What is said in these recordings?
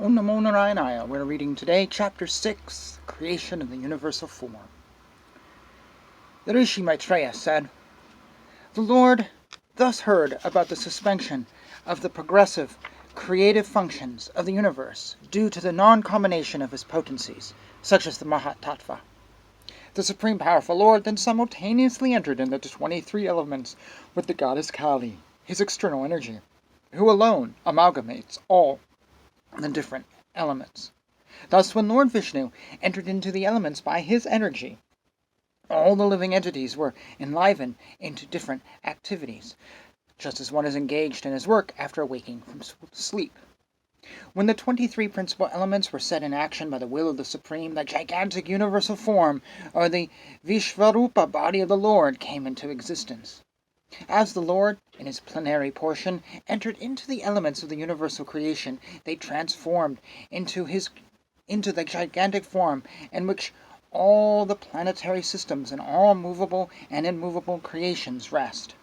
Om Namo Narayana. We're reading today Chapter 6, Creation of the Universal Form. The Rishi Maitreya said, "The Lord thus heard about the suspension of the progressive, creative functions of the universe due to the non-combination of his potencies, such as the Mahatattva. The Supreme Powerful Lord then simultaneously entered into the 23 elements with the goddess Kali, his external energy, who alone amalgamates all the different elements. Thus, when Lord Vishnu entered into the elements by his energy, all the living entities were enlivened into different activities, just as one is engaged in his work after waking from sleep. When the 23 principal elements were set in action by the will of the Supreme, the gigantic universal form, or the Vishvarupa body of the Lord, came into existence. As the Lord, in his plenary portion, entered into the elements of the universal creation, they transformed into the gigantic form in which all the planetary systems and all movable and immovable creations rest.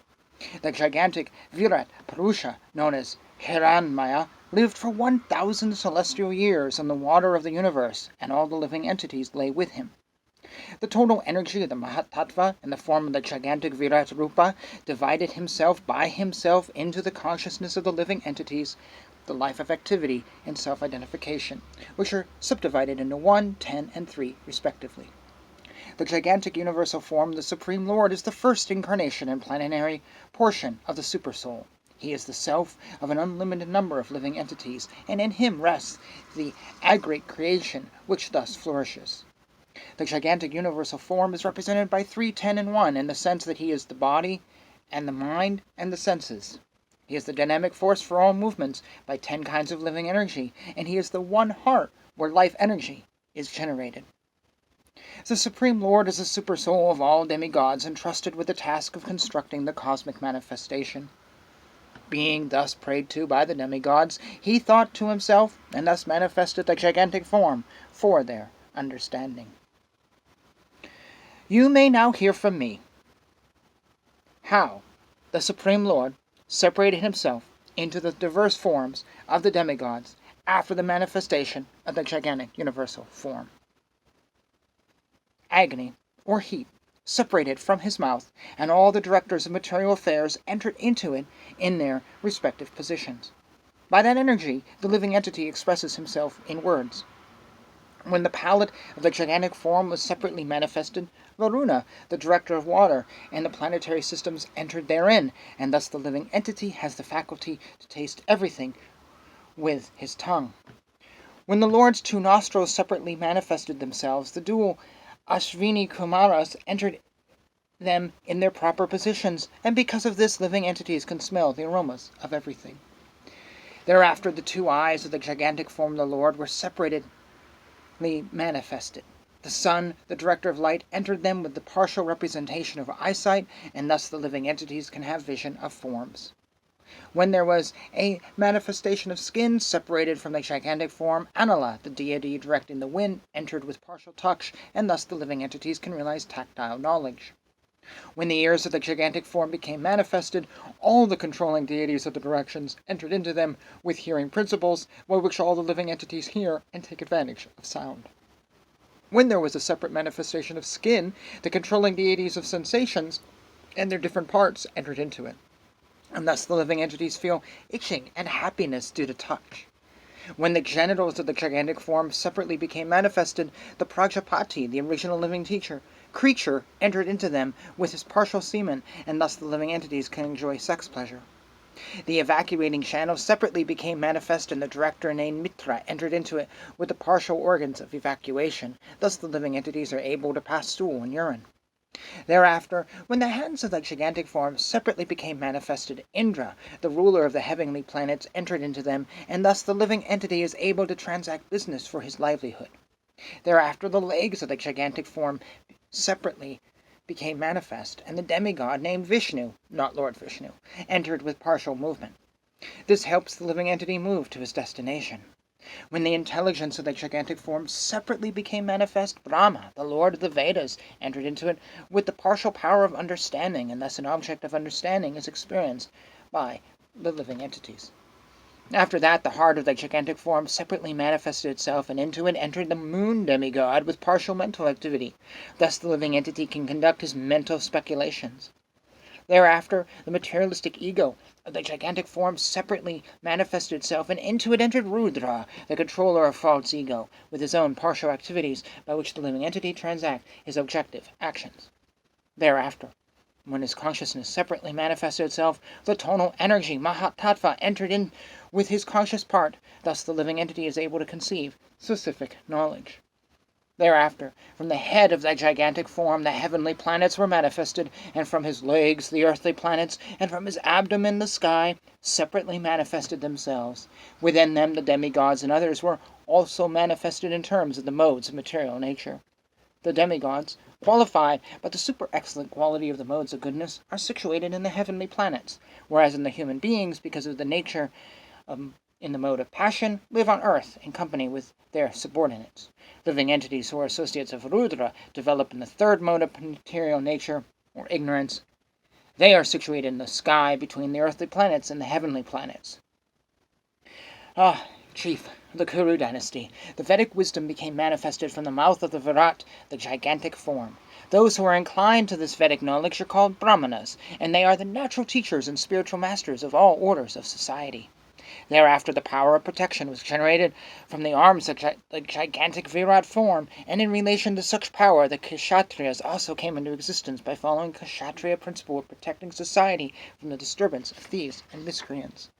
The gigantic Virat Purusha, known as Hiranmaya, lived for 1,000 celestial years in the water of the universe, and all the living entities lay with him. The total energy of the Mahatattva, in the form of the gigantic Virat Rupa, divided himself by himself into the consciousness of the living entities, the life of activity, and self-identification, which are subdivided into 1, 10, and 3, respectively. The gigantic universal form of the Supreme Lord is the first incarnation and planetary portion of the Supersoul. He is the self of an unlimited number of living entities, and in him rests the aggregate creation which thus flourishes. The gigantic universal form is represented by 3, 10, and 1 in the sense that he is the body and the mind and the senses. He is the dynamic force for all movements by 10 kinds of living energy, and he is the one heart where life energy is generated. The Supreme Lord is the supersoul of all demigods entrusted with the task of constructing the cosmic manifestation. Being thus prayed to by the demigods, he thought to himself, and thus manifested the gigantic form for their understanding. You may now hear from me how the Supreme Lord separated himself into the diverse forms of the demigods after the manifestation of the gigantic universal form. Agni, or heat, separated from his mouth, and all the directors of material affairs entered into it in their respective positions. By that energy, the living entity expresses himself in words. When the palate of the gigantic form was separately manifested, Varuna, the director of water, and the planetary systems entered therein, and thus the living entity has the faculty to taste everything with his tongue. When the Lord's 2 nostrils separately manifested themselves, the dual Ashvini Kumaras entered them in their proper positions, and because of this, living entities can smell the aromas of everything. Thereafter, the 2 eyes of the gigantic form of the Lord were separately manifested. The sun, the director of light, entered them with the partial representation of eyesight, and thus the living entities can have vision of forms. When there was a manifestation of skin separated from the gigantic form, Anala, the deity directing the wind, entered with partial touch, and thus the living entities can realize tactile knowledge. When the ears of the gigantic form became manifested, all the controlling deities of the directions entered into them with hearing principles, by which all the living entities hear and take advantage of sound. When there was a separate manifestation of skin, the controlling deities of sensations and their different parts entered into it, and thus the living entities feel itching and happiness due to touch. When the genitals of the gigantic form separately became manifested, the Prajapati, the original living creature, entered into them with his partial semen, and thus the living entities can enjoy sex pleasure. The evacuating channels separately became manifest, and the director named Mitra entered into it with the partial organs of evacuation. Thus the living entities are able to pass stool and urine. Thereafter, when the hands of the gigantic form separately became manifested, Indra, the ruler of the heavenly planets, entered into them, and thus the living entity is able to transact business for his livelihood. Thereafter, the legs of the gigantic form separately became manifest, and the demigod named Vishnu, not Lord Vishnu, entered with partial movement. This helps the living entity move to his destination. When the intelligence of the gigantic form separately became manifest, Brahma, the lord of the Vedas, entered into it with the partial power of understanding, and thus an object of understanding is experienced by the living entities. After that, the heart of the gigantic form separately manifested itself, and into it entered the moon demigod with partial mental activity. Thus the living entity can conduct his mental speculations. Thereafter, the materialistic ego of the gigantic form separately manifested itself, and into it entered Rudra, the controller of false ego, with his own partial activities by which the living entity transacts his objective actions. Thereafter, when his consciousness separately manifested itself, the tonal energy, Mahatattva, entered in with his conscious part. Thus the living entity is able to conceive specific knowledge. Thereafter, from the head of that gigantic form, the heavenly planets were manifested, and from his legs the earthly planets, and from his abdomen the sky, separately manifested themselves. Within them the demigods and others were also manifested in terms of the modes of material nature. The demigods, qualified by the super-excellent quality of the modes of goodness, are situated in the heavenly planets, whereas in the human beings, because of the nature in the mode of passion, live on earth in company with their subordinates. Living entities who are associates of Rudra develop in the third mode of material nature, or ignorance. They are situated in the sky between the earthly planets and the heavenly planets. Chief of the Kuru dynasty, the Vedic wisdom became manifested from the mouth of the Virat, the gigantic form. Those who are inclined to this Vedic knowledge are called Brahmanas, and they are the natural teachers and spiritual masters of all orders of society. Thereafter the power of protection was generated from the arms of the gigantic Virat form, and in relation to such power the Kshatriyas also came into existence by following the Kshatriya principle of protecting society from the disturbance of thieves and miscreants.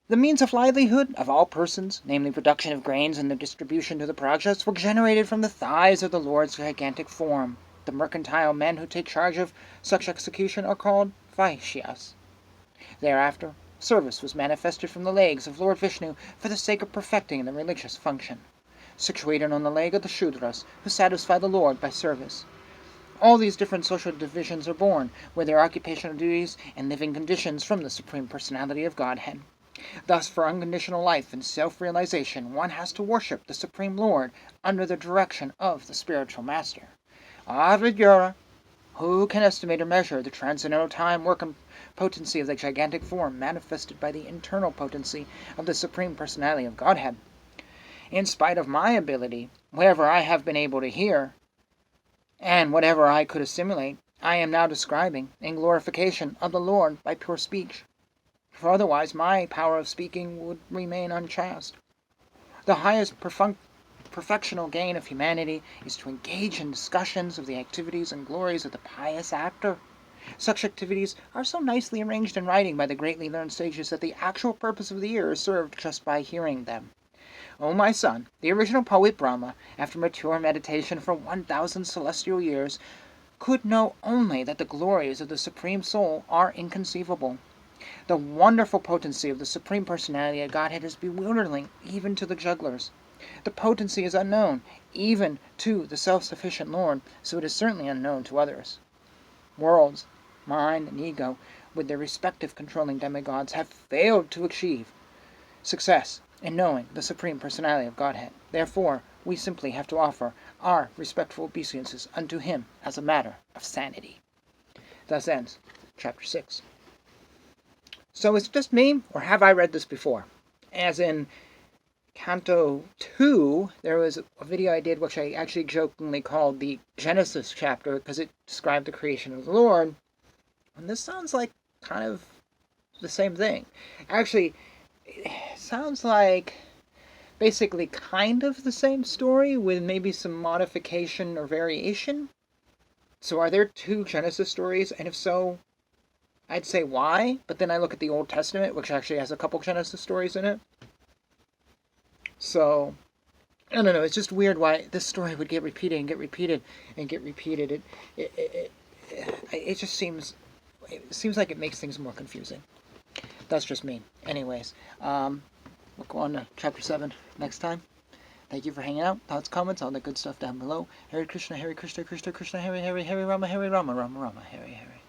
The means of livelihood of all persons, namely production of grains and their distribution to the Prajas, were generated from the thighs of the Lord's gigantic form. The mercantile men who take charge of such execution are called Vaishyas. Thereafter, service was manifested from the legs of Lord Vishnu for the sake of perfecting the religious function. Situated on the leg of the Shudras, who satisfy the Lord by service. All these different social divisions are born, with their occupational duties and living conditions, from the Supreme Personality of Godhead. Thus, for unconditional life and self-realization, one has to worship the Supreme Lord under the direction of the spiritual master. Vidyara, who can estimate or measure the transcendental time, work, and potency of the gigantic form manifested by the internal potency of the Supreme Personality of Godhead? In spite of my ability, whatever I have been able to hear, and whatever I could assimilate, I am now describing in glorification of the Lord by pure speech. For otherwise my power of speaking would remain unchaste. The highest perfectional gain of humanity is to engage in discussions of the activities and glories of the pious actor. Such activities are so nicely arranged in writing by the greatly learned sages that the actual purpose of the ear is served just by hearing them. O my son, the original poet Brahma, after mature meditation for 1,000 celestial years, could know only that the glories of the Supreme Soul are inconceivable. The wonderful potency of the Supreme Personality of Godhead is bewildering even to the jugglers. The potency is unknown even to the self-sufficient Lord, so it is certainly unknown to others. Worlds, mind, and ego, with their respective controlling demigods, have failed to achieve success in knowing the Supreme Personality of Godhead. Therefore, we simply have to offer our respectful obeisances unto Him as a matter of sanity. Thus ends Chapter 6. So is it just me, or have I read this before? As in Canto 2, there was a video I did which I actually jokingly called the Genesis chapter because it described the creation of the Lord. And this sounds like kind of the same thing. Actually, it sounds like basically kind of the same story with maybe some modification or variation. So are there two Genesis stories? And if so, I'd say why, but then I look at the Old Testament, which actually has a couple Genesis stories in it. So, I don't know, it's just weird why this story would get repeated and get repeated and get repeated. It just seems like it makes things more confusing. That's just me. Anyways, we'll go on to Chapter 7 next time. Thank you for hanging out. Thoughts, comments, all that good stuff down below. Hare Krishna, Hare Krishna, Krishna Krishna, Hare Hare, Hare Rama, Rama Rama, Hare Hare.